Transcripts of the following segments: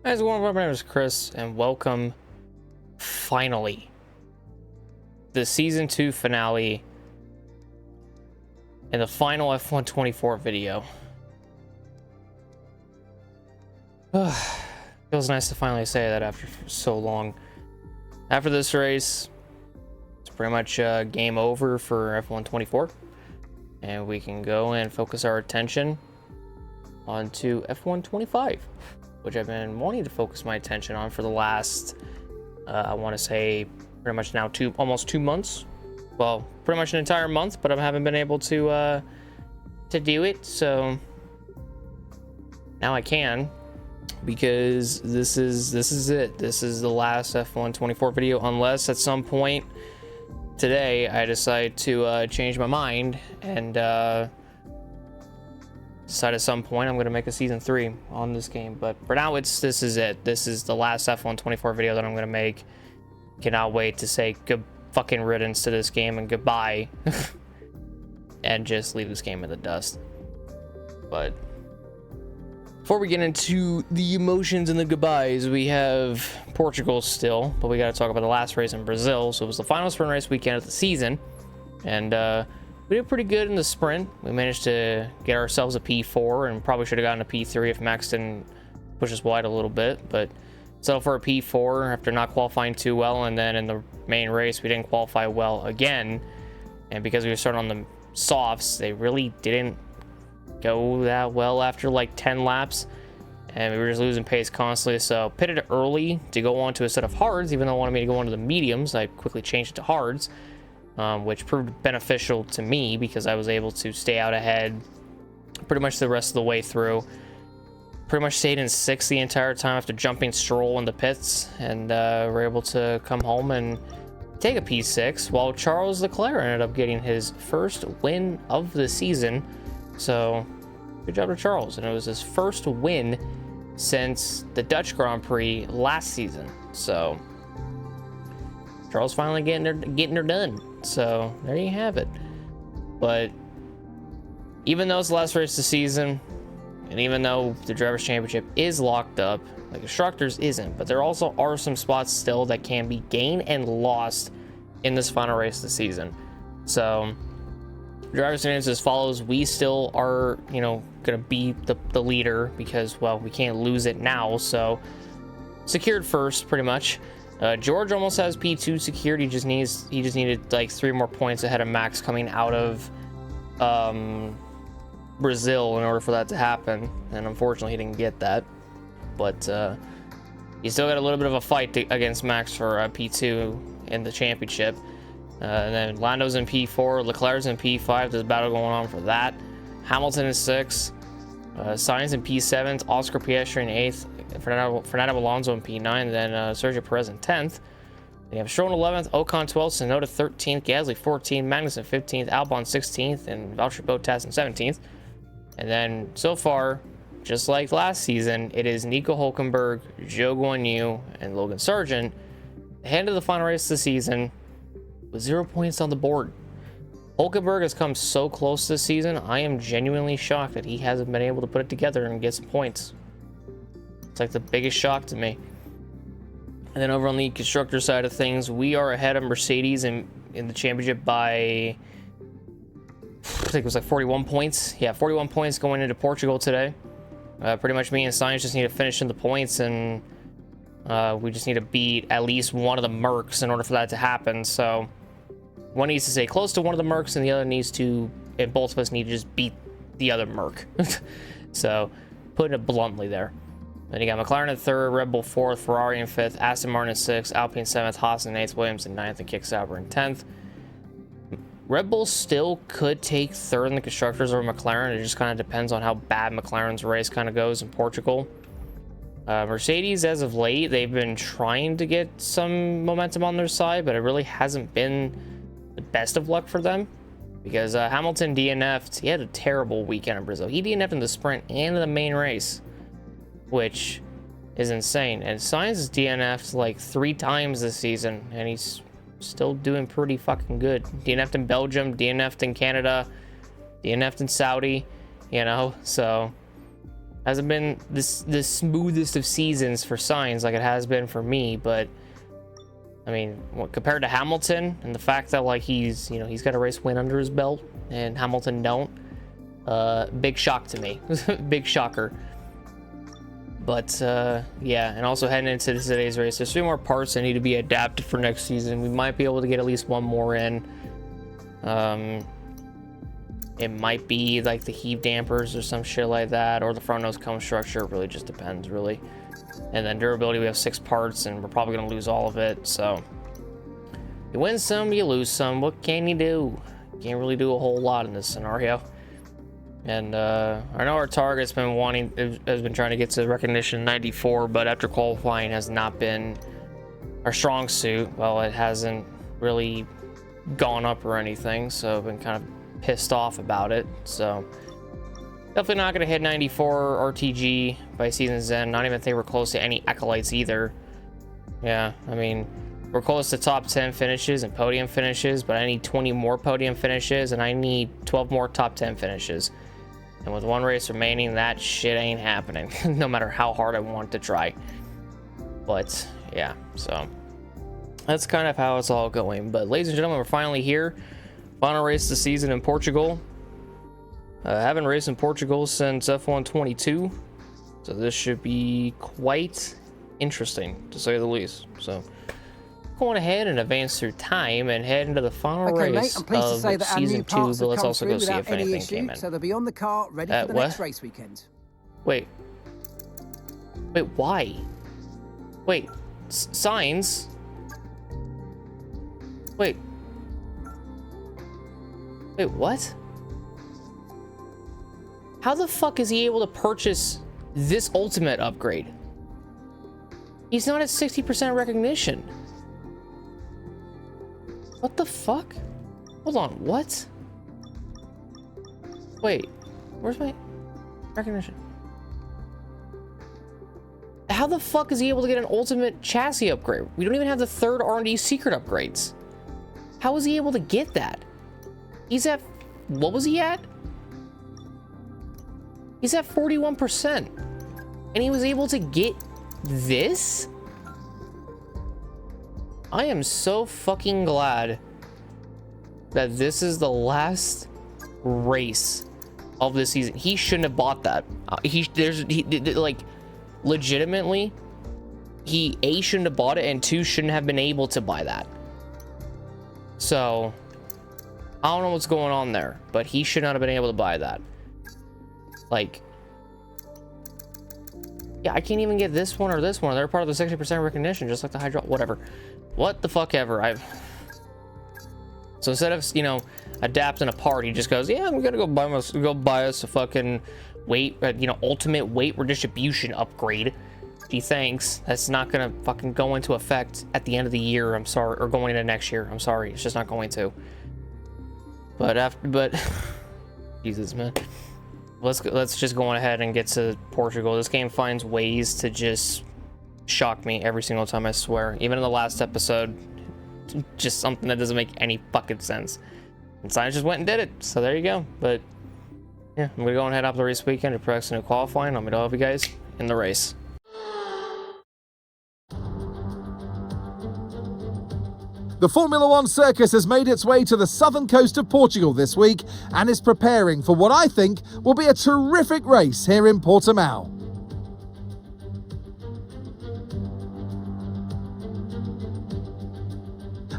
Guys, my name is Chris, and welcome, finally, the Season 2 finale and the final F1 24 video. Feels nice to finally say that after so long. After this race, it's pretty much game over for F1 24, and we can go and focus our attention onto F1 25. Which I've been wanting to focus my attention on for the last, I want to say, pretty much now almost 2 months. Well, pretty much an entire month, but I haven't been able to do it. So now I can, because this is it. This is the last F1 24 video, unless at some point today I decide to change my mind and decide at some point I'm going to make a season 3 on this game. But for now, this is it. This is the last F1 24 video that I'm going to make. Cannot wait to say good fucking riddance to this game and goodbye and just leave this game in the dust. But before we get into the emotions and the goodbyes, we have Portugal still, but we got to talk about the last race in Brazil. So it was the final sprint race weekend of the season, and we did pretty good in the sprint. We managed to get ourselves a P4 and probably should have gotten a P3 if Max didn't push us wide a little bit, but settled for a P4 after not qualifying too well. And then in the main race, we didn't qualify well again. And because we were starting on the softs, they really didn't go that well after like 10 laps. And we were just losing pace constantly. So pitted early to go on to a set of hards, even though it wanted me to go on to the mediums. I quickly changed it to hards. Which proved beneficial to me because I was able to stay out ahead pretty much the rest of the way through. Pretty much stayed in 6th the entire time after jumping Stroll in the pits, and were able to come home and take a P6, while Charles Leclerc ended up getting his first win of the season. So good job to Charles, and it was his first win since the Dutch Grand Prix last season. So Charles finally getting her done. So there you have it. But even though it's the last race of the season, and even though the Drivers' Championship is locked up, the Constructors isn't, but there also are some spots still that can be gained and lost in this final race of the season. So Drivers' Championship as follows. We still are, going to be the leader because, well, we can't lose it now. So secured first, pretty much. George almost has P2 secured. He just needed like 3 more points ahead of Max coming out of Brazil in order for that to happen, and unfortunately he didn't get that. But he still got a little bit of a fight against Max for P2 in the championship. And then Lando's in P4, Leclerc's in P5. There's a battle going on for that. Hamilton is 6, Sainz in P7, Oscar Piastri in 8th. Fernando Alonso in P9, and then Sergio Perez in 10th. You have Stroll in 11th, Ocon 12th, Tsunoda 13th, Gasly 14th, Magnussen 15th, Albon 16th, and Valtteri Bottas in 17th. And then so far, just like last season, it is Nico Hülkenberg, Zhou Guanyu, and Logan Sargent ahead of the final race of the season with 0 points on the board. Hülkenberg has come so close this season. I am genuinely shocked that he hasn't been able to put it together and get some points. It's like the biggest shock to me. And then over on the constructor side of things, we are ahead of Mercedes in the championship by, I think it was like 41 points. Yeah, 41 points going into Portugal today. Pretty much me and Sainz just need to finish in the points, and we just need to beat at least one of the Mercs in order for that to happen. So one needs to stay close to one of the Mercs, and the other needs to, and both of us need to just beat the other Merc. So putting it bluntly there. Then you got McLaren in 3rd, Red Bull 4th, Ferrari in 5th, Aston Martin in 6th, Alpine 7th, Haas in 8th, Williams in 9th, and Kick Sauber in 10th. Red Bull still could take 3rd in the Constructors over McLaren. It just kind of depends on how bad McLaren's race kind of goes in Portugal. Mercedes, as of late, they've been trying to get some momentum on their side, but it really hasn't been the best of luck for them. Because Hamilton DNF'd. He had a terrible weekend in Brazil. He DNF'd in the sprint and in the main race, which is insane. And Sainz is DNF'd like 3 times this season, and he's still doing pretty fucking good. DNF'd in Belgium, DNF'd in Canada, DNF'd in Saudi, so Hasn't been the smoothest of seasons for Sainz like it has been for me, but I mean, compared to Hamilton and the fact that like he's got a race win under his belt and Hamilton don't, big shock to me. Big shocker. But yeah, and also heading into today's race, there's 3 more parts that need to be adapted for next season. We might be able to get at least 1 more in. It might be like the heave dampers or some shit like that, or the front nose cone structure. It really just depends, really. And then durability, we have 6 parts, and we're probably gonna lose all of it. So you win some, you lose some. What can you do? Can't really do a whole lot in this scenario. And I know our target's been has been trying to get to recognition 94, but after qualifying has not been our strong suit. Well, it hasn't really gone up or anything, so I've been kind of pissed off about it. So definitely not going to hit 94 RTG by season's end. Not even think we're close to any acolytes either. Yeah, I mean, we're close to top 10 finishes and podium finishes, but I need 20 more podium finishes and I need 12 more top 10 finishes. And with 1 race remaining, that shit ain't happening, no matter how hard I want to try. But yeah, so that's kind of how it's all going. But ladies and gentlemen, we're finally here. Final race of the season in Portugal. Haven't raced in Portugal since F1 22, so this should be quite interesting, to say the least. So going ahead and advance through time and head into the final race of season 2, but let's also go see if anything came in. So they'll be on the car ready for the next race weekend. Wait, why? Wait, Sainz? Wait, what? How the fuck is he able to purchase this ultimate upgrade? He's not at 60% recognition. What the fuck? Hold on, what? Wait, where's my recognition? How the fuck is he able to get an ultimate chassis upgrade? We don't even have the 3rd R&D secret upgrades. How is he able to get that? He's at, what was he at? He's at 41%. And he was able to get this? I am so fucking glad that this is the last race of the season. He shouldn't have bought that. Like, legitimately, he A, shouldn't have bought it, and 2, shouldn't have been able to buy that. So I don't know what's going on there, but he should not have been able to buy that. Like, yeah, I can't even get this one or this one. They're part of the 60% recognition, just like the hydro, whatever. What the fuck ever. So instead of, adapting a part, he just goes, yeah, I'm gonna go buy us a fucking weight, ultimate weight redistribution upgrade. Gee, thanks. That's not gonna fucking go into effect at the end of the year. I'm sorry, or going into next year. I'm sorry, it's just not going to. But Jesus, man. Let's just go on ahead and get to Portugal. This game finds ways to just shock me every single time, I swear. Even in the last episode, just something that doesn't make any fucking sense. And Sainz just went and did it, so there you go. But yeah, I'm gonna go and head up the race weekend to practice new qualifying. I'm gonna have you guys in the race. The Formula One circus has made its way to the southern coast of Portugal this week and is preparing for what I think will be a terrific race here in Portimão.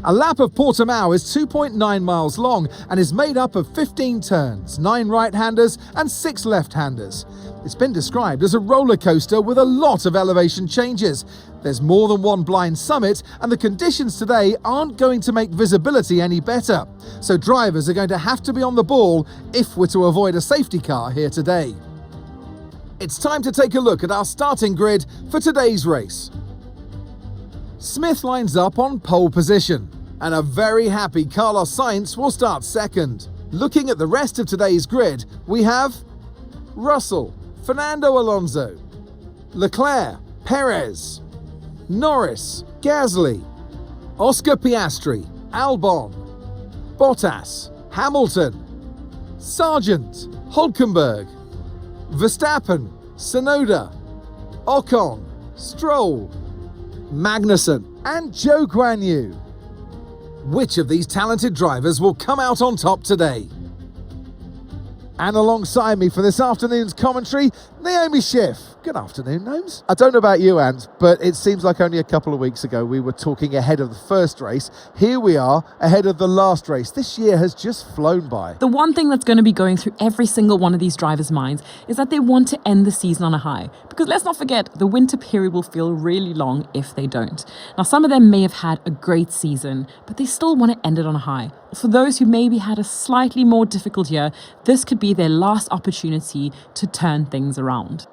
A lap of Portimão is 2.9 miles long and is made up of 15 turns, 9 right-handers and 6 left-handers. It's been described as a roller coaster with a lot of elevation changes. There's more than one blind summit and the conditions today aren't going to make visibility any better. So drivers are going to have to be on the ball if we're to avoid a safety car here today. It's time to take a look at our starting grid for today's race. Smith lines up on pole position, and a very happy Carlos Sainz will start second. Looking at the rest of today's grid, we have Russell, Fernando Alonso, Leclerc, Perez, Norris, Gasly, Oscar Piastri, Albon, Bottas, Hamilton, Sargent, Hülkenberg, Verstappen, Sonoda, Ocon, Stroll, Magnussen and Zhou Guanyu. Which of these talented drivers will come out on top today? And alongside me for this afternoon's commentary, Naomi Schiff. Good afternoon, Gnomes. I don't know about you, Ant, but it seems like only a couple of weeks ago we were talking ahead of the first race. Here we are, ahead of the last race. This year has just flown by. The one thing that's going to be going through every single one of these drivers' minds is that they want to end the season on a high. Because let's not forget, the winter period will feel really long if they don't. Now, some of them may have had a great season, but they still want to end it on a high. For those who maybe had a slightly more difficult year, this could be their last opportunity to turn things around.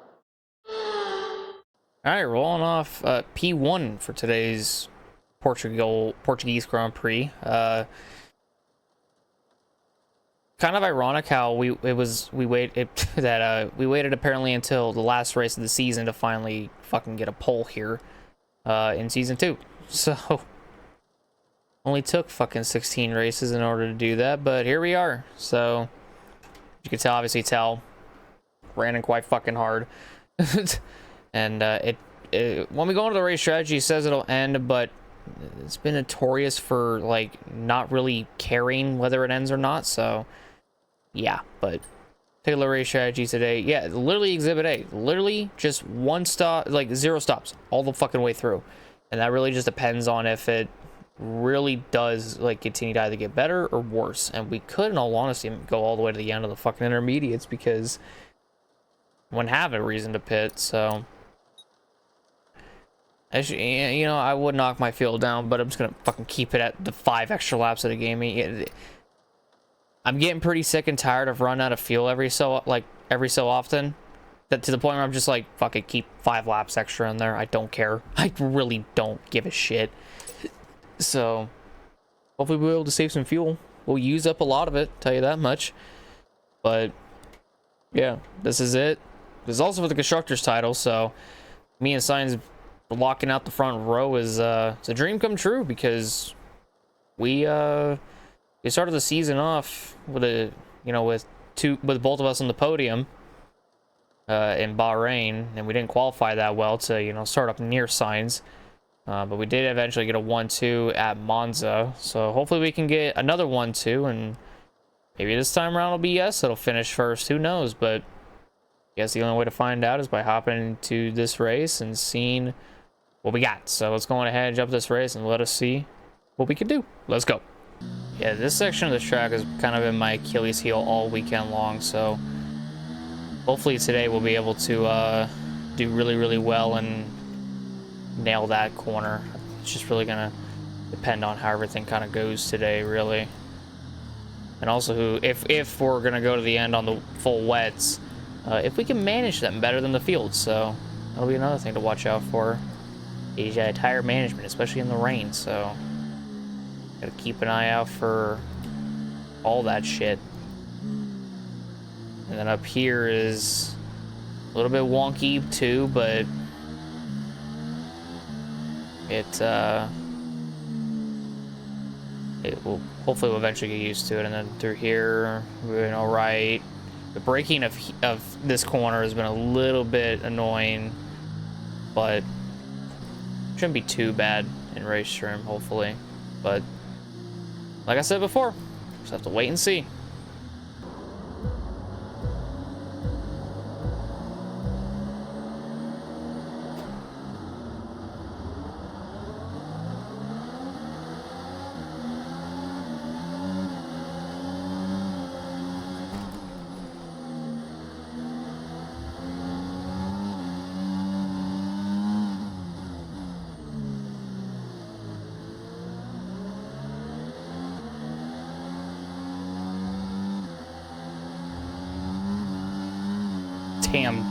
All right, rolling off P1 for today's Portuguese Grand Prix. Kind of ironic how we waited apparently until the last race of the season to finally fucking get a pole here in season 2. So only took fucking 16 races in order to do that, but here we are. So you can obviously ran in quite fucking hard. And when we go into the race strategy, it says it'll end, but it's been notorious for like not really caring whether it ends or not. So yeah, but take a look at race strategy today. Yeah, literally exhibit A, literally just one stop, like 0 stops all the fucking way through, and that really just depends on if it really does like continue to either get better or worse. And we could, in all honesty, go all the way to the end of the fucking intermediates because wouldn't have a reason to pit. So actually, you know, I would knock my fuel down, but I'm just gonna fucking keep it at the 5 extra laps that it gave me. I'm getting pretty sick and tired of running out of fuel every so often. That to the point where I'm just like, fuck it, keep 5 laps extra in there. I don't care. I really don't give a shit. So hopefully we'll be able to save some fuel. We'll use up a lot of it, tell you that much. But yeah, this is it. This is also for the Constructors title, so me and Sainz locking out the front row is it's a dream come true, because we started the season off with with both of us on the podium in Bahrain, and we didn't qualify that well to start up near Sainz, but we did eventually get a 1-2 at Monza, so hopefully we can get another 1-2, and maybe this time around it'll be yes, it'll finish first, who knows. But I guess the only way to find out is by hopping into this race and seeing what we got. So let's go on ahead and jump this race and let us see what we can do. Let's go. Yeah, this section of the track has kind of been my Achilles heel all weekend long, so hopefully today we'll be able to do really, really well and nail that corner. It's just really gonna depend on how everything kind of goes today, really. And also if we're gonna go to the end on the full wets, if we can manage them better than the field. So that'll be another thing to watch out for, is tire management, especially in the rain. So gotta keep an eye out for all that shit. And then up here is a little bit wonky too, but it will hopefully we'll eventually get used to it. And then through here we're doing all right. The braking of this corner has been a little bit annoying, but shouldn't be too bad in race trim, hopefully. But like I said before, just have to wait and see. Damn.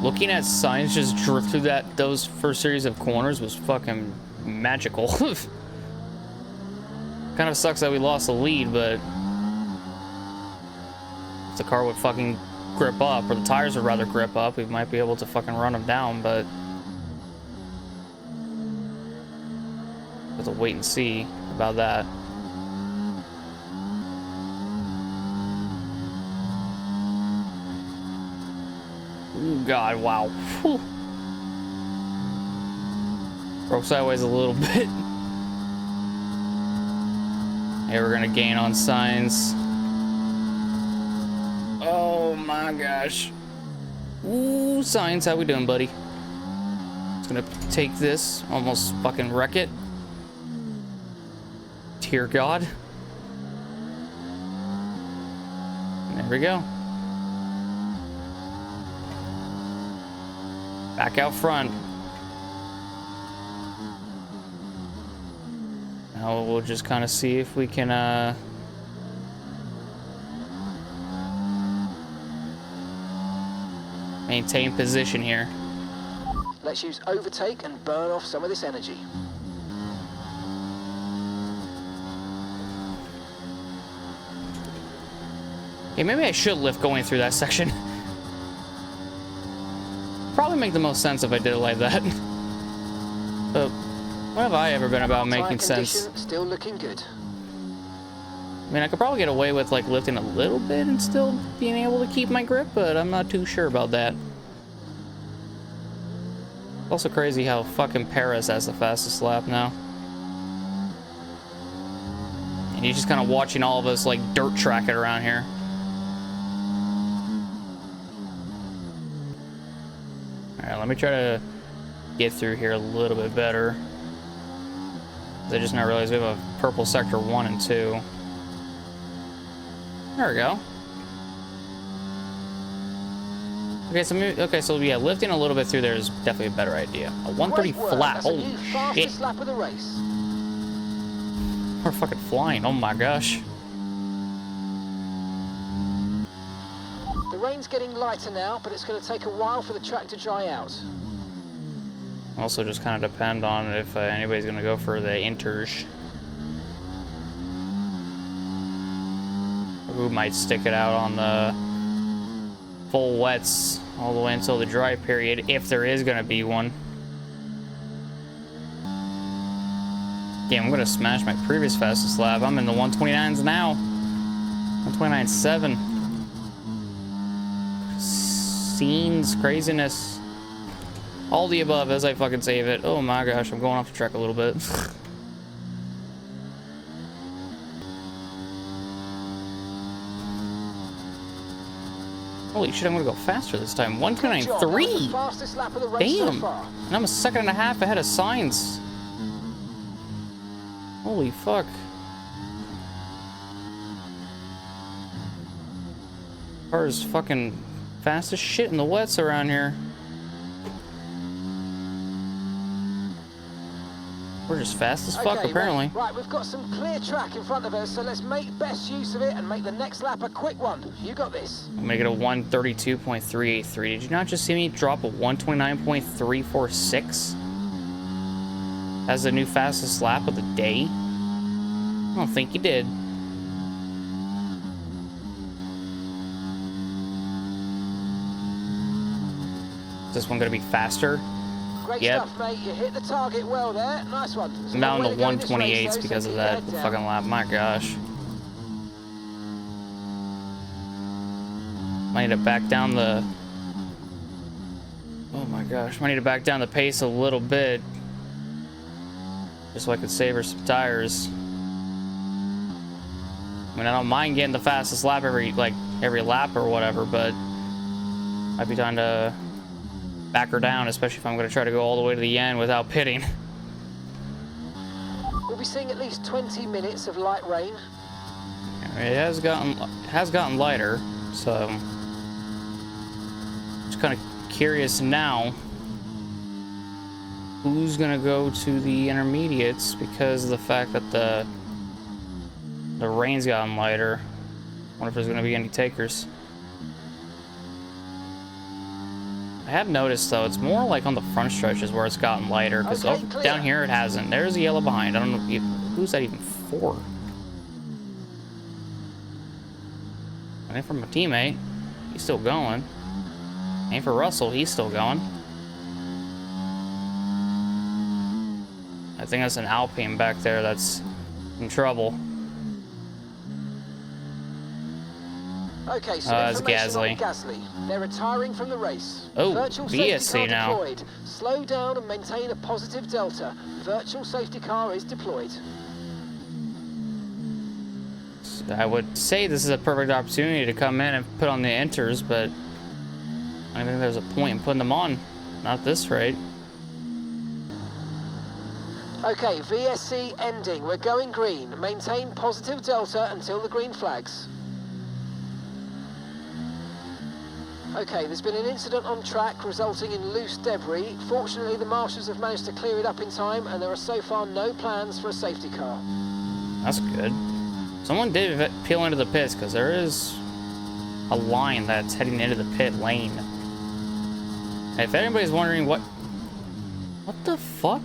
Looking at Sainz just drift through those first series of corners was fucking magical. Kind of sucks that we lost the lead, but if the car would fucking grip up, or the tires would rather grip up, we might be able to fucking run them down, but we'll have to wait and see about that. God, wow. Whew. Broke sideways a little bit. Hey, we're gonna gain on signs. Oh my gosh. Ooh, signs, how we doing, buddy? Just gonna take this, almost fucking wreck it. Dear God. There we go. Back out front. Now we'll just kind of see if we can maintain position here. Let's use overtake and burn off some of this energy. Okay, maybe I should lift going through that section. Probably make the most sense if I did it like that. But what have I ever been about making sense? Still looking good. I mean, I could probably get away with like lifting a little bit and still being able to keep my grip, but I'm not too sure about that. It's also crazy how fucking Paris has the fastest lap now. And you're just kind of watching all of us like dirt track it around here. Alright, let me try to get through here a little bit better. I just now realized we have a purple sector 1 and 2. There we go. Okay, so yeah, lifting a little bit through there is definitely a better idea. A 130 flat. Holy shit. Lap of the race. We're fucking flying. Oh my gosh. The rain's getting lighter now, but it's going to take a while for the track to dry out. Also just kind of depend on if anybody's going to go for the inters. Who might stick it out on the full wets all the way until the dry period, if there is going to be one. Damn, I'm going to smash my previous fastest lap. I'm in the 129s now. 129.7. Scenes, craziness. All the above as I fucking save it. Oh my gosh, I'm going off the track a little bit. Holy shit, I'm gonna go faster this time. 129.3! Damn! And I'm a second and a half ahead of signs. Holy fuck. Car is fucking fast as shit in the wets around here. We're just fast as fuck, apparently. Right, we've got some clear track in front of us, so let's make best use of it and make the next lap a quick one. You got this. Make it a 132.383. Did you not just see me drop a 129.346? As the new fastest lap of the day? I don't think you did. Is this one gonna be faster? Great Yep. stuff, mate. You hit the target well there. Nice one. I'm down to 128s because of that fucking lap. My gosh. Might need to back down the... Oh my gosh. Might need to back down the pace a little bit. Just so I could save her some tires. I mean, I don't mind getting the fastest lap every lap or whatever, but might be time to back her down, especially if I'm going to try to go all the way to the end without pitting. We'll be seeing at least 20 minutes of light rain. It has gotten lighter, so just kind of curious now who's going to go to the intermediates because of the fact that the rain's gotten lighter. I wonder if there's going to be any takers. I have noticed, though, it's more like on the front stretches where it's gotten lighter, because down here it hasn't. There's a yellow behind. I don't know who's that even for. It ain't for my teammate. He's still going. Ain't for Russell. He's still going. I think that's an Alpine back there that's in trouble. Okay, so That's information Gasly. on Gasly. They're retiring from the race. Oh, Virtual safety VSC car now. deployed. Slow down and maintain a positive delta. Virtual safety car is deployed. I would say this is a perfect opportunity to come in and put on the enters, but I don't think there's a point in putting them on. Not at this rate. Okay, VSC ending. We're going green. Maintain positive delta until the green flags. Okay, there's been an incident on track resulting in loose debris. Fortunately, the marshals have managed to clear it up in time, and there are so far no plans for a safety car. That's good. Someone did peel into the pits, because there is a line that's heading into the pit lane. If anybody's wondering what the fuck?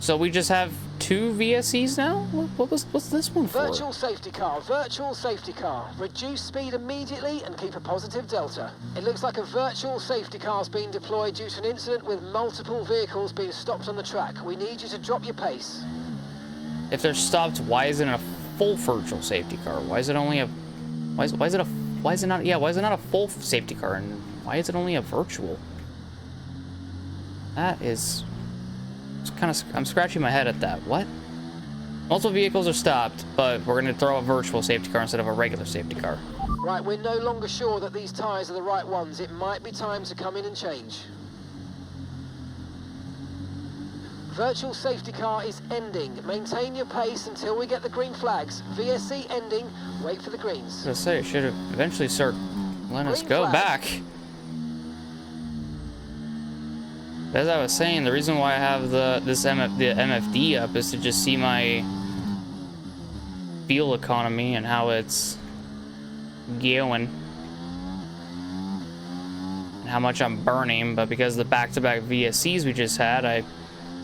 So we just have 2 VSCs now? What's this one for? Virtual safety car, virtual safety car. Reduce speed immediately and keep a positive delta. It looks like a virtual safety car's been deployed due to an incident with multiple vehicles being stopped on the track. We need you to drop your pace. If they're stopped, why isn't it a full virtual safety car? Why is it only a why is it not a full safety car, and why is it only a virtual? That is I'm scratching my head at that. What? Multiple vehicles are stopped, but we're going to throw a virtual safety car instead of a regular safety car. Right, we're no longer sure that these tyres are the right ones. It might be time to come in and change. Virtual safety car is ending. Maintain your pace until we get the green flags. VSC ending. Wait for the greens. I was going to say, it should have eventually start letting us Green go flag. back. As I was saying, the reason why I have the MFD up is to just see my fuel economy and how it's going and how much I'm burning. But because of the back-to-back VSCs we just had, I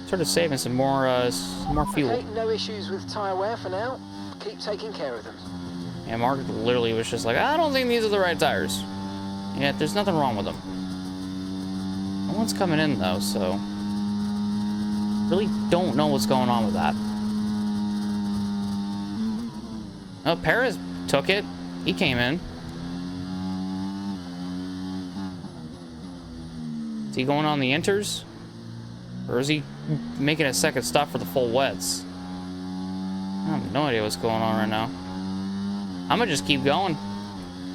started saving some more fuel. Okay, no issues with tyre wear for now. Keep taking care of them. And Mark literally was just like, I don't think these are the right tires. Yeah, there's nothing wrong with them. No one's coming in though, so really don't know what's going on with that. Oh, Perez took it. He came in. Is he going on the inters? Or is he making a second stop for the full wets? I have no idea what's going on right now. I'm gonna just keep going.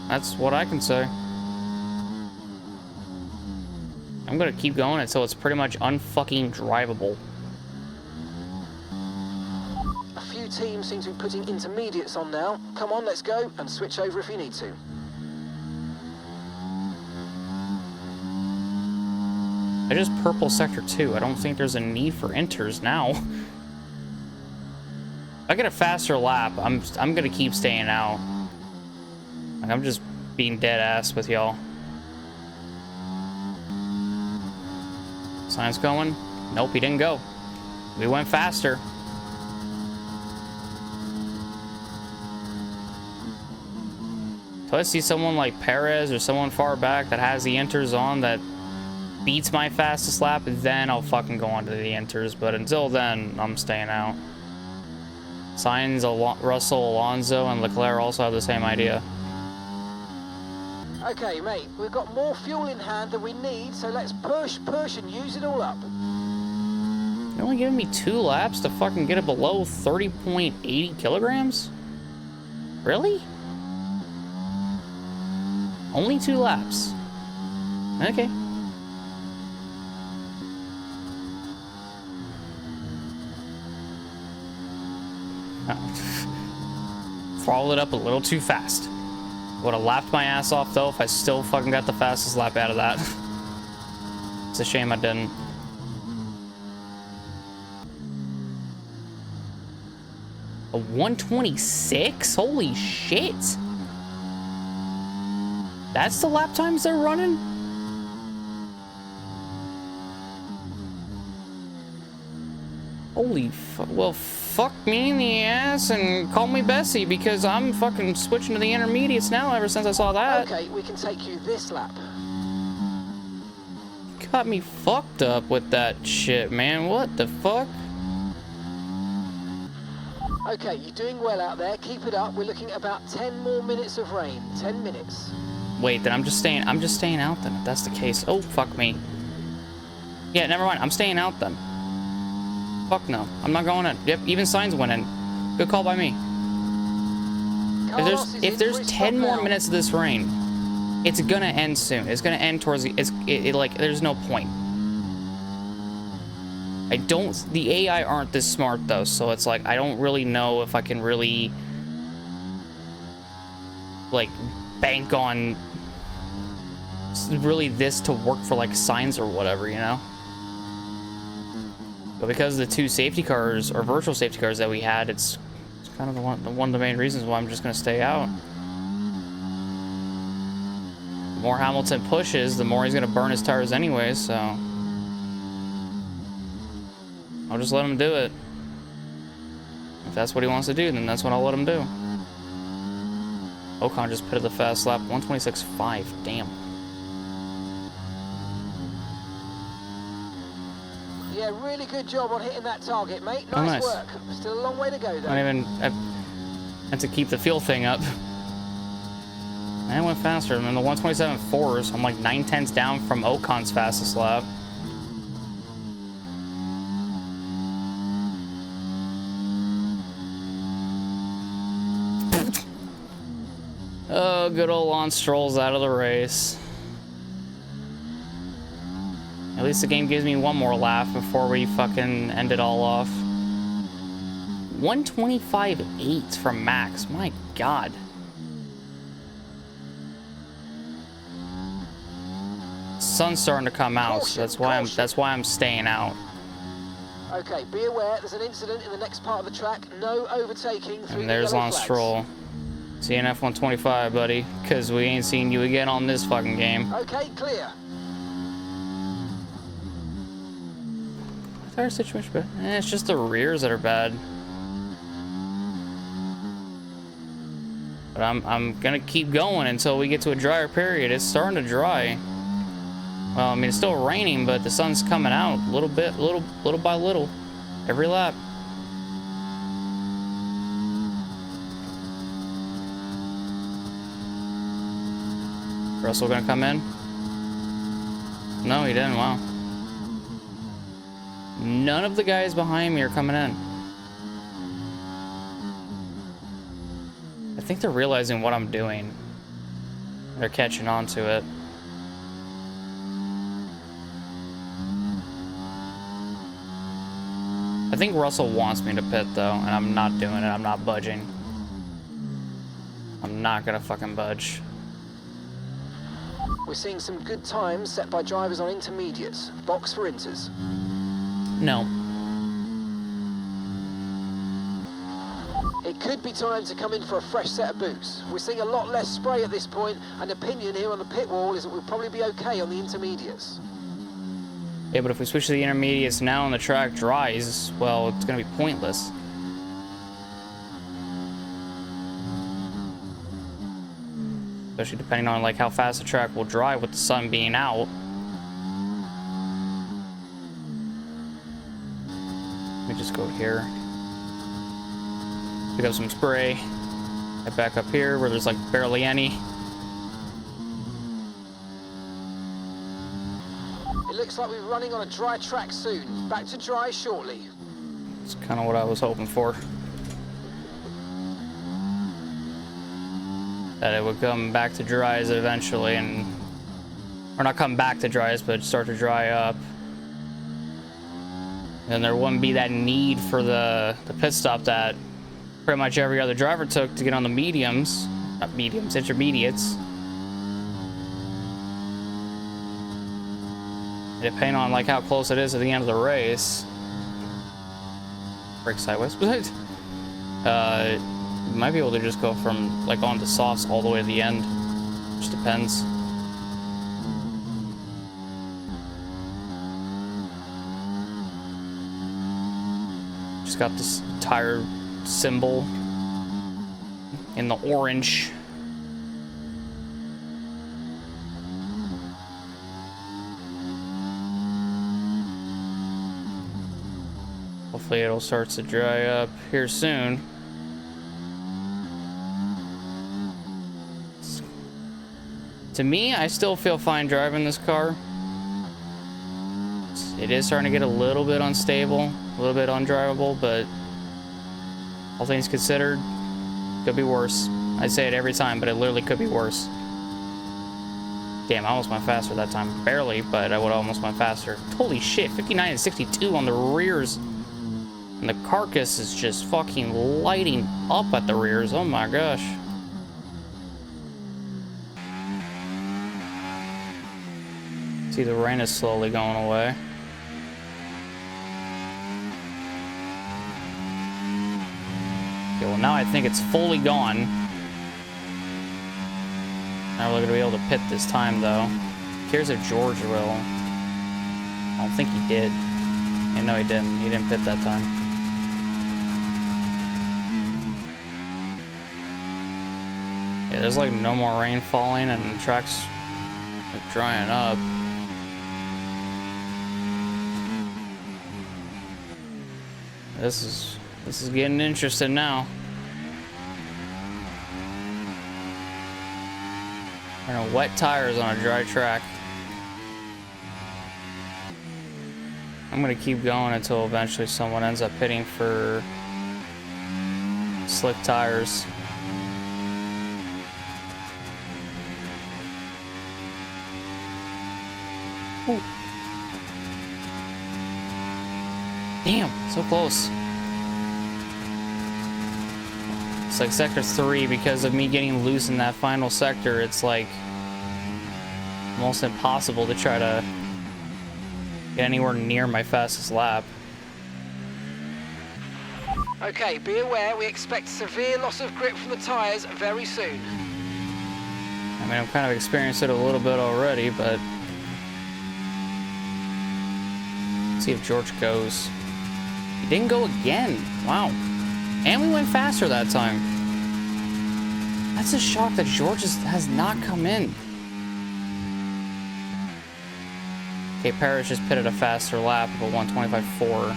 That's what I can say. I'm gonna keep going until it's pretty much unfucking drivable. A few teams seem to be putting intermediates on now. Come on, let's go and switch over if you need to. I just purple sector 2. I don't think there's a need for inters now. If I get a faster lap, I'm gonna keep staying out. Like, I'm just being dead ass with y'all. Signs going? Nope, he didn't go. We went faster. So I see someone like Perez or someone far back that has the inters on that beats my fastest lap, then I'll fucking go on to the inters. But until then, I'm staying out. Sainz, Russell, Alonso, and Leclerc also have the same idea. Okay, mate, we've got more fuel in hand than we need, so let's push, and use it all up. You're only giving me 2 laps to fucking get it below 30.80 kilograms? Really? Only 2 laps. Okay. Throttled it up a little too fast. Would have lapped my ass off though if I still fucking got the fastest lap out of that. It's a shame I didn't. A 126? Holy shit! That's the lap times they're running? Holy fuck. Well, fuck me in the ass and call me Bessie because I'm fucking switching to the intermediates now ever since I saw that. Okay, we can take you this lap. Got me fucked up with that shit, man. What the fuck? Okay, you're doing well out there. Keep it up. We're looking at about 10 more minutes of rain. 10 minutes. Wait, then I'm just staying out then, if that's the case. Oh, fuck me. Yeah, never mind. I'm staying out then. Fuck no. I'm not going in. Yep, even signs went in. Good call by me. If there's 10 more minutes of this rain, it's gonna end soon. It's gonna end towards the, like, there's no point. The AI aren't this smart though, so it's like, I don't really know if I can really, like, bank on really this to work for, like, signs or whatever, you know? But because of the 2 safety cars, or virtual safety cars that we had, it's kind of one of the main reasons why I'm just gonna stay out. The more Hamilton pushes, the more he's gonna burn his tires anyway, so I'll just let him do it. If that's what he wants to do, then that's what I'll let him do. Ocon just pitted the fast lap, 126.5. Damn. Yeah, really good job on hitting that target, mate. Oh, Nice nice work. Still a long way to go, though. I had to keep the fuel thing up. And it went faster than the 127.4s. I'm like 9/10 down from Ocon's fastest lap. Oh, good old Lance Stroll's out of the race. At least the game gives me one more lap before we fucking end it all off. 125.8 from Max. My God. Sun's starting to come out, so that's why I'm staying out. Okay, be aware there's an incident in the next part of the track. No overtaking through And there's Lance Stroll. CNF 125, buddy, because we ain't seen you again on this fucking game. Okay, clear. Tire situation, but it's just the rears that are bad. But I'm gonna keep going until we get to a drier period. It's starting to dry. Well, I mean, it's still raining, but the sun's coming out little by little, every lap. Russell gonna come in? No, he didn't. Wow. None of the guys behind me are coming in. I think they're realizing what I'm doing. They're catching on to it. I think Russell wants me to pit though, and I'm not doing it. I'm not budging. I'm not gonna fucking budge. We're seeing some good times set by drivers on intermediates. Box for inters. No. It could be time to come in for a fresh set of boots. We're seeing a lot less spray at this point, and opinion here on the pit wall is that we'll probably be okay on the intermediates. Yeah, but if we switch to the intermediates now and the track dries, well, it's gonna be pointless. Especially depending on like how fast the track will dry with the sun being out. Let me just go here. Pick up some spray. Head back up here where there's like barely any. It looks like we're running on a dry track soon. Back to dry shortly. That's kind of what I was hoping for. That it would come back to dries eventually, and or not come back to dries, but start to dry up. And there wouldn't be that need for the pit stop that pretty much every other driver took to get on the mediums, not mediums, intermediates. And depending on like how close it is to the end of the race, brake sideways. You might be able to just go from like on the softs all the way to the end. Just depends. Just got this tire symbol in the orange. Hopefully it'll start to dry up here soon. To me, I still feel fine driving this car. It is starting to get a little bit unstable, a little bit undrivable, but all things considered, could be worse. I say it every time, but it literally could be worse. Damn, I almost went faster that time. Barely, but I would almost went faster. Holy shit, 59 and 62 on the rears. And the carcass is just fucking lighting up at the rears. Oh my gosh. See, the rain is slowly going away. Okay, well now I think it's fully gone. Not really gonna be able to pit this time though. Here's if George will. I don't think he did. Yeah, no, he didn't. He didn't pit that time. Yeah, there's like no more rain falling and the track's like drying up. This is getting interesting now. I know, wet tires on a dry track. I'm gonna keep going until eventually someone ends up pitting for slick tires. Ooh. Damn, so close. It's like sector 3, because of me getting loose in that final sector, it's like almost impossible to try to get anywhere near my fastest lap. Okay, be aware we expect severe loss of grip from the tyres very soon. I mean, I've kind of experienced it a little bit already, but let's see if George goes. He didn't go again. Wow. And we went faster that time. That's a shock that George has not come in. Okay, Paris just pitted a faster lap of a 125.4.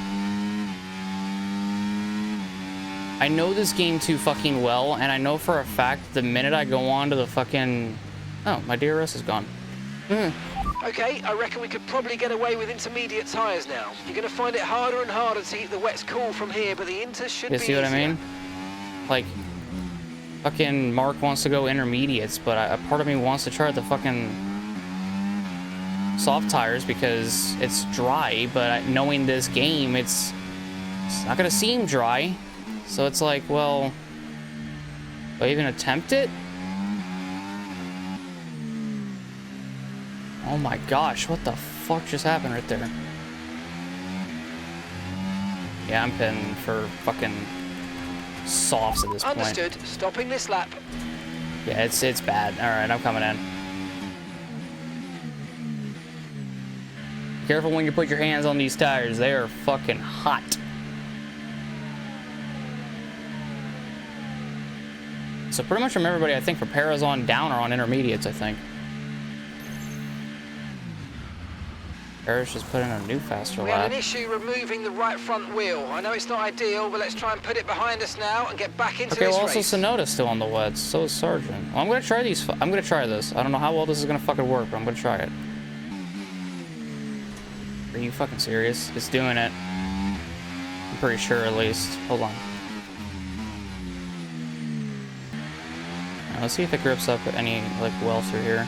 I know this game too fucking well, and I know for a fact the minute I go on to the fucking... Oh, my DRS is gone. Okay, I reckon we could probably get away with intermediate tyres now. You're going to find it harder and harder to keep the wets cool from here, but the Inter should be see what easier. I mean? Like, fucking Mark wants to go intermediates, but a part of me wants to try the fucking soft tires because it's dry, but knowing this game, it's not going to seem dry. So it's like, well, do I even attempt it? Oh my gosh, what the fuck just happened right there? Yeah, I'm pitting for fucking softs at this point. Understood. Stopping this lap. Yeah, it's bad. Alright, I'm coming in. Careful when you put your hands on these tires. They are fucking hot. So pretty much from everybody, I think, from Perez on down or on intermediates, I think. Perez just put in a new faster We had lap. an issue removing the right front wheel. I know it's not ideal, but let's try and put it behind us now and get back into Okay, this well, also race. Sonoda's still on the wets. So is Sargent. Well, I'm gonna try these. I'm gonna try this. I don't know how well this is gonna fucking work, but I'm gonna try it. Are you fucking serious? It's doing it. I'm pretty sure, at least. Hold on. Now, let's see if it grips up any like well through here.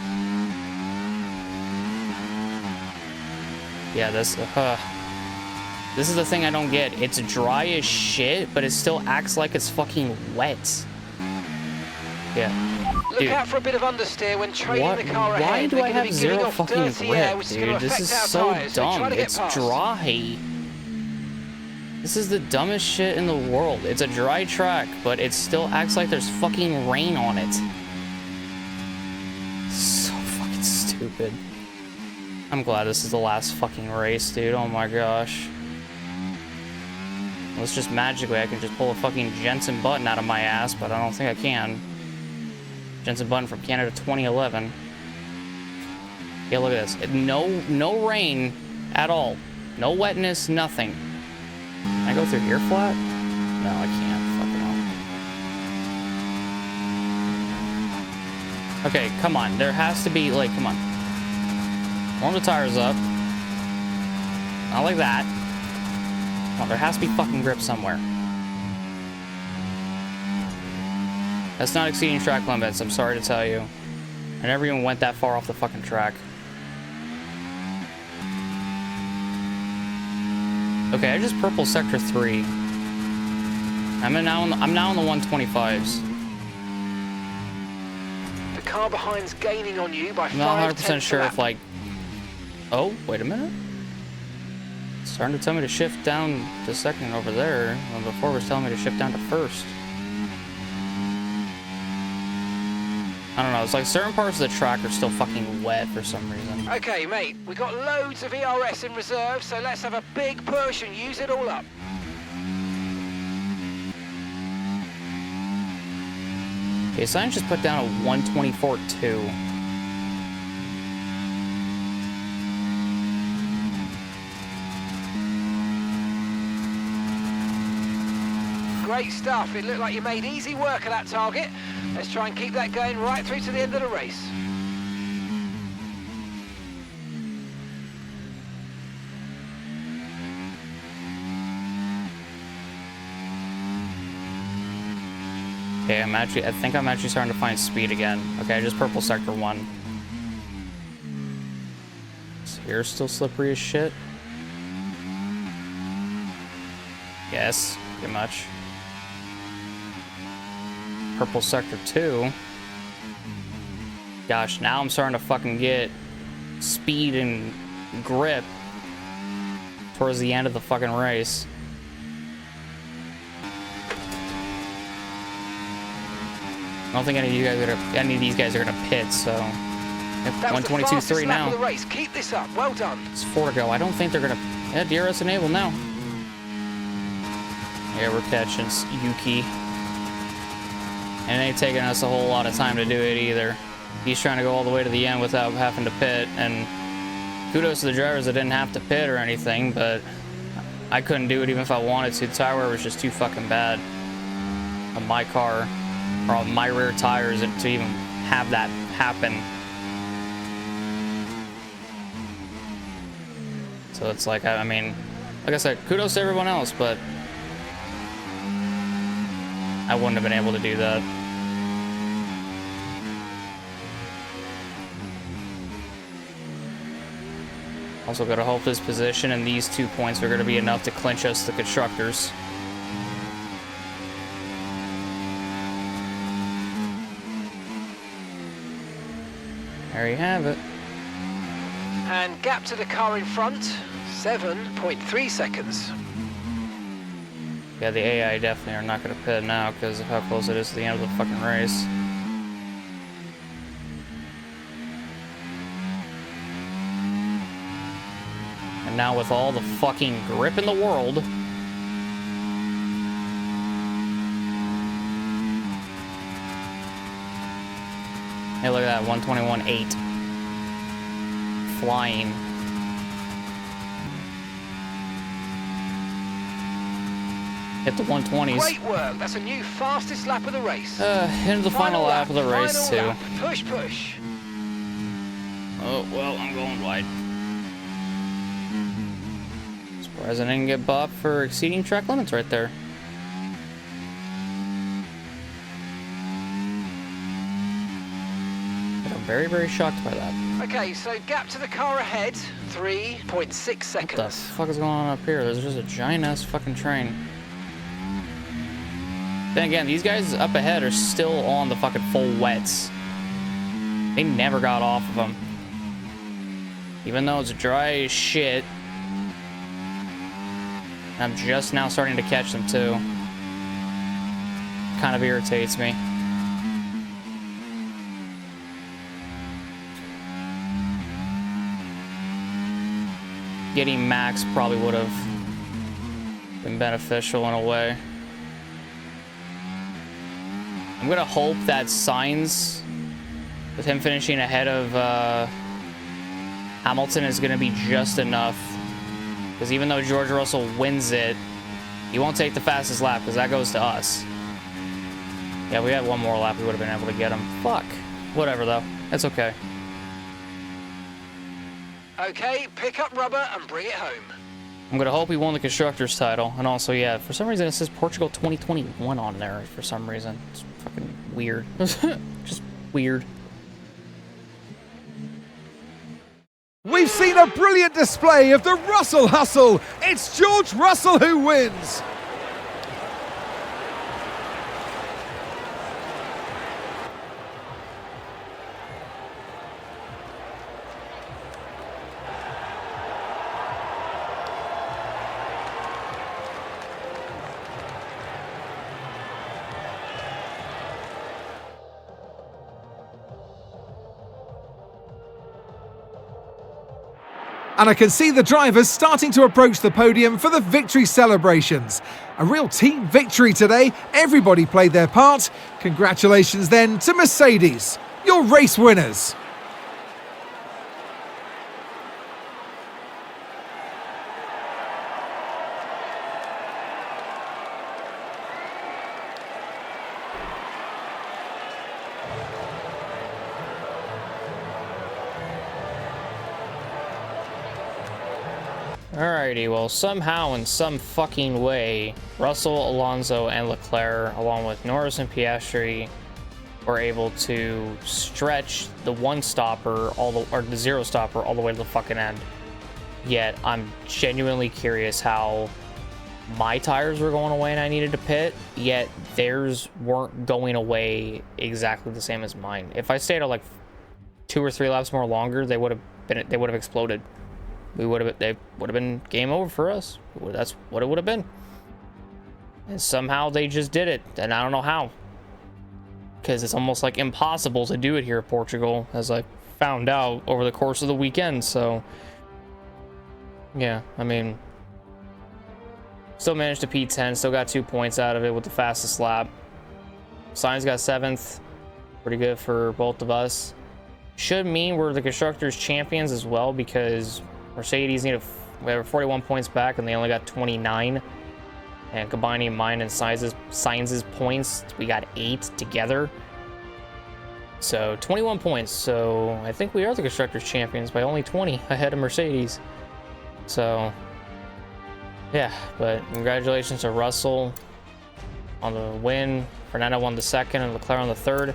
Yeah, this is the thing I don't get. It's dry as shit, but it still acts like it's fucking wet. Yeah. Look Dude, out for a bit of understeer when trailing the car why ahead. do They're I gonna have be giving zero off fucking dirty air, grip, which is gonna dude? This affect is our so tyres, so try dumb. to get It's past. dry. This is the dumbest shit in the world. It's a dry track, but it still acts like there's fucking rain on it. So fucking stupid. I'm glad this is the last fucking race, dude. Oh my gosh. Well, it's just magically I can just pull a fucking Jensen Button out of my ass, but I don't think I can. Jensen Button from Canada 2011. Yeah, look at this. No rain at all. No wetness, nothing. I go through here flat? No, I can't. Fucking hell. Okay, come on. There has to be, like, come on. Warm the tires up. Not like that. Oh, there has to be fucking grip somewhere. That's not exceeding track limits, I'm sorry to tell you. I never even went that far off the fucking track. Okay, I just purple sector 3. I'm now on the 125s. The car behind's gaining on you by 5 I'm not 100% tenths sure a if, lap. like... Oh, wait a minute. It's starting to tell me to shift down to second over there. Well, before it was telling me to shift down to first. I don't know, it's like certain parts of the track are still fucking wet for some reason. Okay, mate, we got loads of ERS in reserve, so let's have a big push and use it all up. Okay, so I just put down a 124.2. Great stuff. It looked like you made easy work of that target. Let's try and keep that going right through to the end of the race. Okay, I think I'm actually starting to find speed again. Okay, I just purple sector 1. This here's still slippery as shit. Yes, pretty much. Purple sector 2. Gosh, now I'm starting to fucking get speed and grip towards the end of the fucking race. I don't think any of these guys are gonna pit, so 122.3 now. Of the race. Keep this up. Well done. It's 4 to go. I don't think they're gonna. Yeah, DRS enable now. Yeah, we're catching Yuki. And it ain't taking us a whole lot of time to do it either. He's trying to go all the way to the end without having to pit, and kudos to the drivers that didn't have to pit or anything, but I couldn't do it even if I wanted to. The tire wear was just too fucking bad on my car, or on my rear tires, to even have that happen. So it's like, I mean, like I said, kudos to everyone else, but I wouldn't have been able to do that. Also gotta hope this position and these 2 points are gonna be enough to clinch us the constructors. There you have it. And gap to the car in front, 7.3 seconds. Yeah, the AI definitely are not gonna pit now because of how close it is to the end of the fucking race. And now with all the fucking grip in the world, hey, look at that, 121.8. Flying. Hit the 120s. Great work. That's a new fastest lap of the race. Into the final lap of the race, too. Lap. Push, push. Oh, well, I'm going wide. Surprised I didn't get bopped for exceeding track limits right there. I'm very, very shocked by that. Okay, so gap to the car ahead, 3.6 seconds. What the fuck is going on up here? There's just a giant-ass fucking train. Then again, these guys up ahead are still on the fucking full wets. They never got off of them. Even though it's dry as shit. I'm just now starting to catch them too. Kind of irritates me. Getting max probably would have been beneficial in a way. I'm gonna hope that signs with him finishing ahead of Hamilton is gonna be just enough, because even though George Russell wins it, He won't take the fastest lap because that goes to us. Yeah, we had one more lap. We would have been able to get him. Fuck. Whatever, though. It's okay. Okay, pick up rubber and bring it home. I'm going to hope he won the Constructors title. And also, yeah, for some reason it says Portugal 2021 on there for some reason. It's fucking weird. Just weird. We've seen a brilliant display of the Russell hustle. It's George Russell who wins. And I can see the drivers starting to approach the podium for the victory celebrations. A real team victory today. Everybody played their part. Congratulations then to Mercedes, your race winners. Alrighty, well, somehow, in some fucking way, Russell, Alonso, and Leclerc, along with Norris and Piastri, were able to stretch the one-stopper, or the zero-stopper, all the way to the fucking end. Yet, I'm genuinely curious how my tires were going away and I needed to pit, yet theirs weren't going away exactly the same as mine. If I stayed at like 2 or 3 laps more longer, they would have exploded. They would have been game over for us. That's what it would have been. And somehow they just did it, and I don't know how. Because it's almost like impossible to do it here in Portugal, as I found out over the course of the weekend. So, yeah, I mean, still managed to P10, still got 2 points out of it with the fastest lap. Sainz got 7th, pretty good for both of us. Should mean we're the Constructors Champions as well, because Mercedes we have 41 points back, and they only got 29. And combining mine and Sainz's points, we got 8 together. So 21 points. So I think we are the Constructors Champions by only 20 ahead of Mercedes. So yeah, but congratulations to Russell on the win. Fernando won the 2nd, and Leclerc on the 3rd.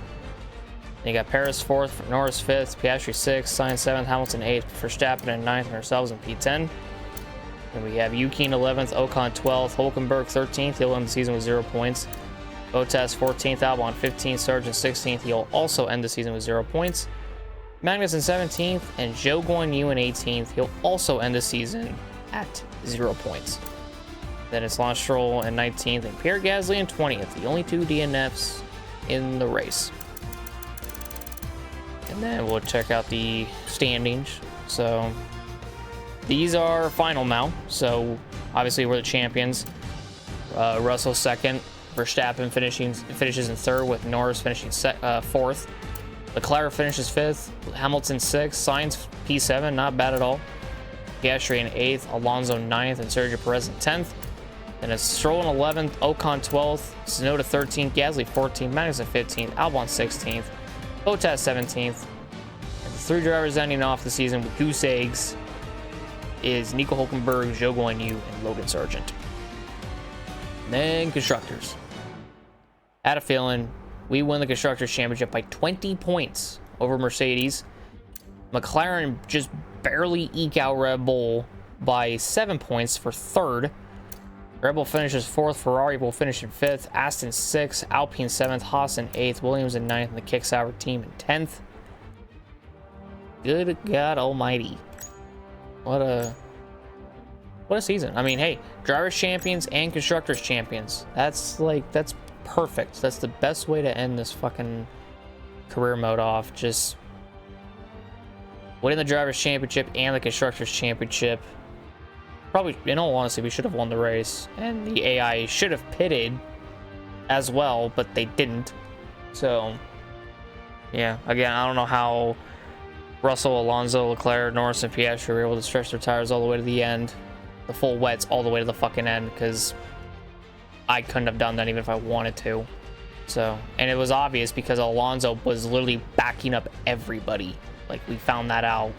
Then you got Paris 4th, Norris 5th, Piastri 6th, Sainz 7th, Hamilton 8th, Verstappen in 9th, and ourselves in P10. Then we have Yuki in 11th, Ocon 12th, Hulkenberg 13th. He'll end the season with 0 points. Bottas 14th, Albon 15th, Sargent 16th. He'll also end the season with 0 points. Magnussen 17th, and Zhou Guanyu in 18th. He'll also end the season at 0 points. Then it's Lance Stroll in 19th, and Pierre Gasly in 20th. The only 2 DNFs in the race. And then we'll check out the standings. So these are final now. So obviously we're the champions. Russell 2nd, Verstappen finishes in 3rd, with Norris finishing 4th. Leclerc finishes 5th, Hamilton 6th, Sainz P7, not bad at all. Piastri in 8th, Alonso 9th, and Sergio Perez in 10th. Then it's Stroll in 11th, Ocon 12th, Tsunoda 13th, Gasly 14th, Magnussen 15th, Albon 16th, Bottas 17th. And the 3 drivers ending off the season with goose eggs is Nico Hulkenberg, Zhou Guanyu, and Logan Sargent. And then Constructors. Had a feeling we win the Constructors Championship by 20 points over Mercedes. McLaren just barely eke out Red Bull by 7 points for 3rd. Red Bull finishes 4th, Ferrari will finish in 5th, Aston 6th, Alpine 7th, Haas in 8th, Williams in 9th, and the Kick Sauber team in 10th. Good God almighty. What a season. I mean, hey, Drivers Champions and Constructors Champions. That's perfect. That's the best way to end this fucking career mode off. Just winning the Drivers Championship and the Constructors Championship. Probably, in all honesty, we should have won the race, and the AI should have pitted as well, but they didn't. So, yeah, again, I don't know how Russell, Alonso, Leclerc, Norris, and Piastri were able to stretch their tires all the way to the end, the full wets all the way to the fucking end, because I couldn't have done that even if I wanted to. So, and it was obvious because Alonso was literally backing up everybody. Like, we found that out.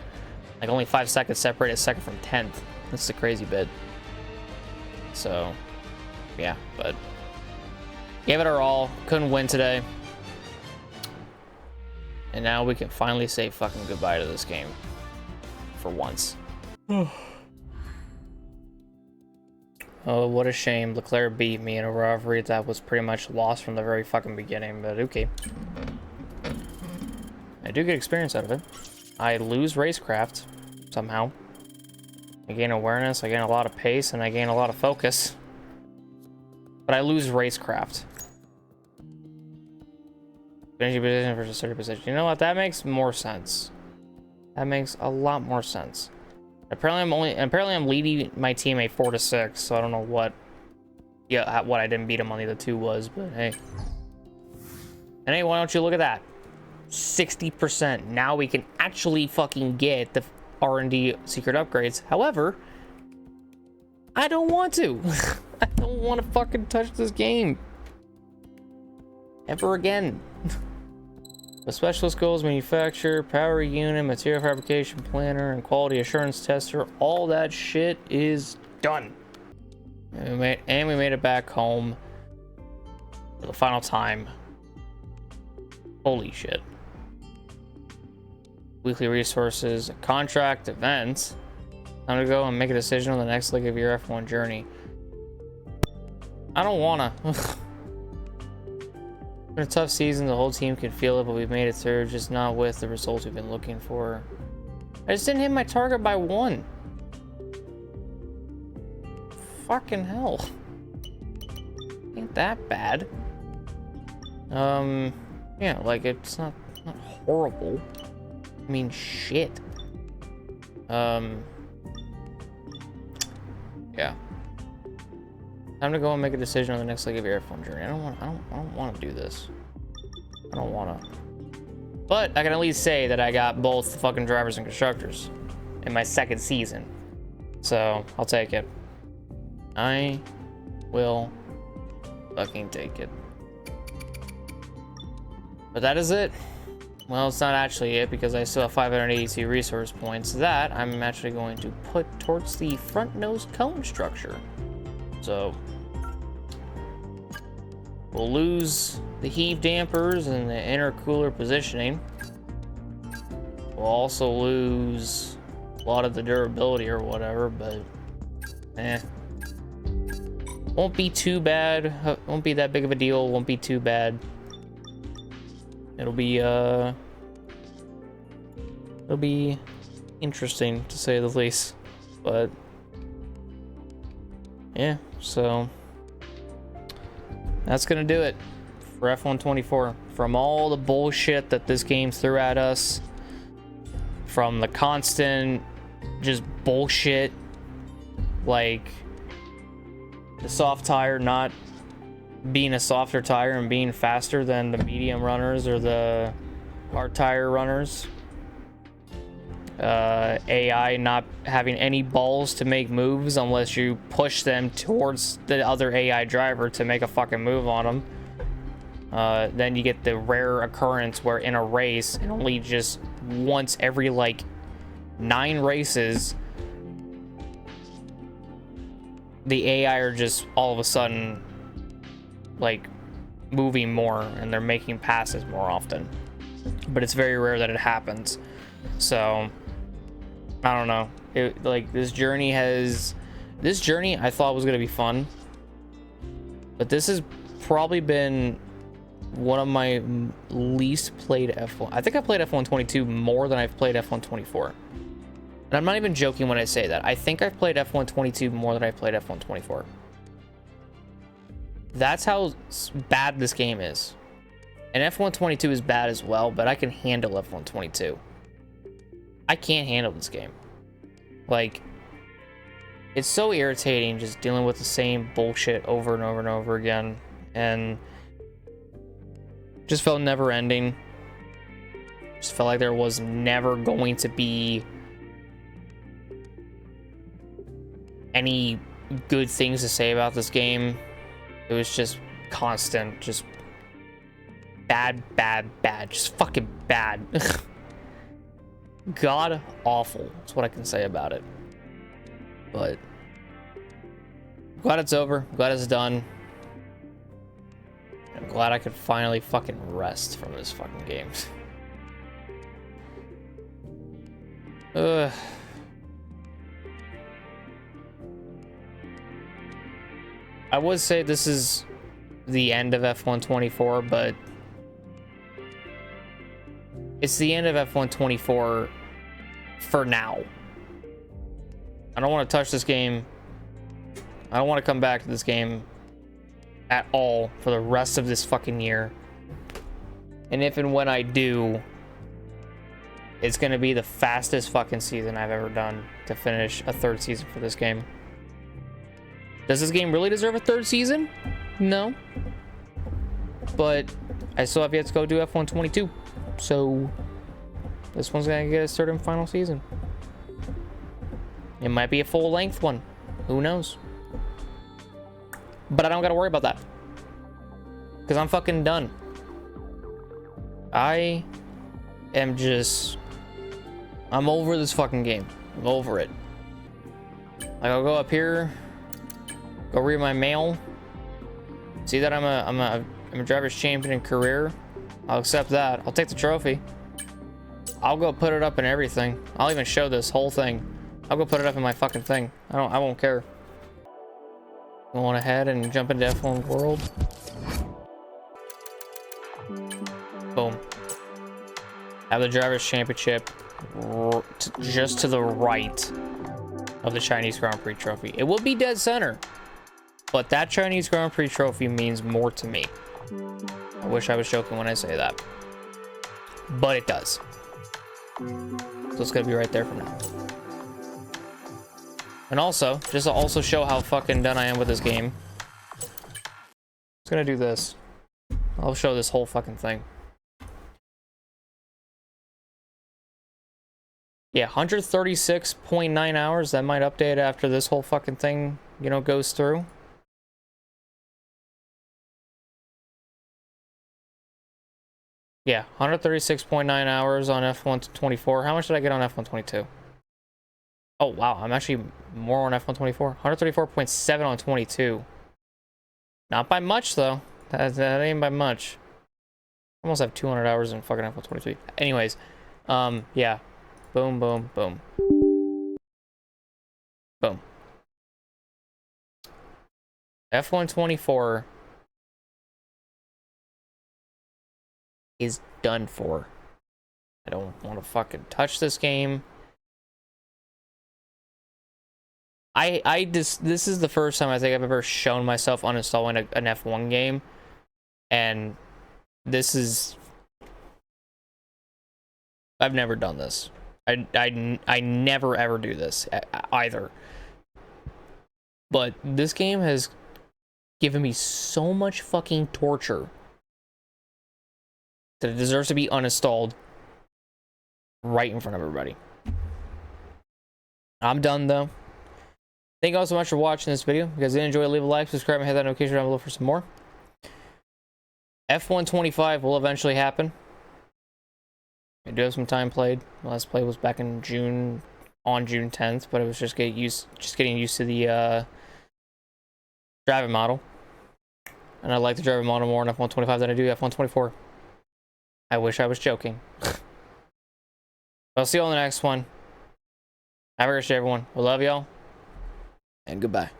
Like, only 5 seconds separated second from 10th. That's the crazy bit. So, yeah, but gave it our all. Couldn't win today. And now we can finally say fucking goodbye to this game. For once. Oh, what a shame. Leclerc beat me in a rivalry that was pretty much lost from the very fucking beginning, but okay. I do get experience out of it. I lose racecraft, somehow. I gain awareness, I gain a lot of pace, and I gain a lot of focus. But I lose racecraft. Finishing position versus 30 position. You know what? That makes more sense. That makes a lot more sense. Apparently I'm leading my team a 4-6, so I don't know what I didn't beat him on the other two was, but hey. And hey, why don't you look at that? 60%. Now we can actually fucking get the R&D secret upgrades. However, I don't want to. I don't want to fucking touch this game ever again. The specialist goals, manufacturer, power unit, material fabrication planner, and quality assurance tester, all that shit is done. And we made it back home for the final time. Holy shit. Weekly resources, contract, events. Time to go and make a decision on the next leg of your F1 journey. I don't wanna. It's been a tough season, the whole team can feel it, but we've made it through, just not with the results we've been looking for. I just didn't hit my target by 1. Fucking hell. Ain't that bad. Yeah, like, it's not horrible. I mean, shit. Yeah. Time to go and make a decision on the next leg of your F1 journey. I don't want to do this. I don't want to. But I can at least say that I got both the fucking drivers and constructors in my second season. So, I'll take it. I will fucking take it. But that is it. Well, it's not actually it because I still have 582 resource points that I'm actually going to put towards the front nose cone structure. So, we'll lose the heave dampers and the intercooler positioning. We'll also lose a lot of the durability or whatever, but won't be too bad. Won't be that big of a deal. Won't be too bad. It'll be interesting to say the least, but yeah, so that's gonna do it for F1 24. From all the bullshit that this game threw at us, from the constant just bullshit, like the soft tire not being a softer tire and being faster than the medium runners or the hard tire runners, AI not having any balls to make moves unless you push them towards the other AI driver to make a fucking move on them. Then you get the rare occurrence where in a race, and only just once every like 9 races, the AI are just all of a sudden like moving more and they're making passes more often. But it's very rare that it happens. So I don't know. This journey I thought was gonna be fun, but this has probably been one of my least played F1. I think I played F1 22 more than I've played F1 24. And I'm not even joking when I say that. I think I've played F1 22 more than I've played F1 24. That's how bad this game is. And F1 22 is bad as well, but I can handle F1 22. I can't handle this game. Like, it's so irritating just dealing with the same bullshit over and over and over again, and just felt never ending. Just felt like there was never going to be any good things to say about this game. It was just constant, just bad, just fucking bad. God awful. That's what I can say about it. But I'm glad it's over. I'm glad it's done. I'm glad I could finally fucking rest from this fucking game. I would say this is the end of F1 24, but it's the end of F1 24 for now. I don't want to touch this game. I don't want to come back to this game at all for the rest of this fucking year. And if and when I do, it's going to be the fastest fucking season I've ever done to finish a third season for this game. Does this game really deserve a third season? No. But I still have yet to go do F1 22. So this one's going to get its third and final season. It might be a full length one. Who knows? But I don't got to worry about that. Because I'm fucking done. I am just... I'm over this fucking game. I'm over it. Like, I'll go up here, go read my mail, see that I'm a driver's champion in career. I'll accept that. I'll take the trophy. I'll go put it up in everything. I'll even show this whole thing. I'll go put it up in my fucking thing. I won't care. Going ahead and jump into F1 World. Boom. Have the driver's championship just to the right of the Chinese Grand Prix trophy. It will be dead center, but that Chinese Grand Prix trophy means more to me. I wish I was joking when I say that, but it does. So it's gonna be right there for now. And also, just to also show how fucking done I am with this game, I'm just gonna do this. I'll show this whole fucking thing. Yeah, 136.9 hours. That might update after this whole fucking thing, you know, goes through. Yeah, 136.9 hours on F1 24. How much did I get on F1 22? Oh, wow. I'm actually more on F1 24. 134.7 on 22. Not by much, though. That ain't by much. I almost have 200 hours in fucking F1 23. Anyways, yeah. Boom, boom, boom. Boom. F1 24 is done for. I don't want to fucking touch this game. This is the first time I think I've ever shown myself uninstalling an F1 game, and this is... I've never done this. I never ever do this either. But this game has given me so much fucking torture that it deserves to be uninstalled right in front of everybody. I'm done though. Thank you all so much for watching this video. If you guys did enjoy, leave a like, subscribe, and hit that notification down below for some more. F1 25 will eventually happen. I do have some time played. Last play was back in June, on June 10th, but it was just getting used to the driving model. And I like the driving model more in F1 25 than I do F1 24. I wish I was joking. I'll see you on the next one. Have a great day, everyone. We love y'all. And goodbye.